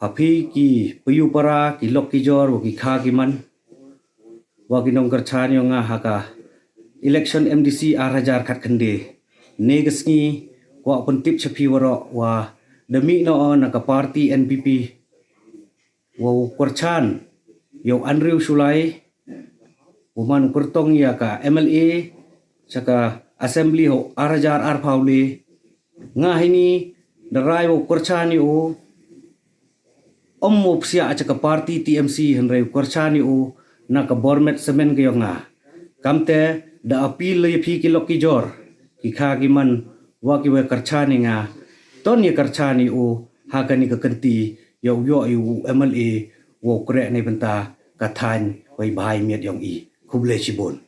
Papi ki payupara ki lok ki jor wa ki kha ki man wa ki nong kerchan yo nga haka election MDC arajar khat khande negasngi wa pentip chapi waro wa demi no on ka party NPP wa kerchan yo Andrew Sulai Uman kurtong ya ka MLA saka assembly ho arajar ar paule nga hini darai wo kurchani o ommo psia acha ka party TMC henrai kurchani o na ka bormet semen ge nga kamte da apil le phi ki lokki jor ki kha ki man wa ki we kurchani nga ton ye kurchani o ha ka ni ka kanti yo yo yu MLA wo kre nei banta ka than wai bai miet yong i Kublai Chibon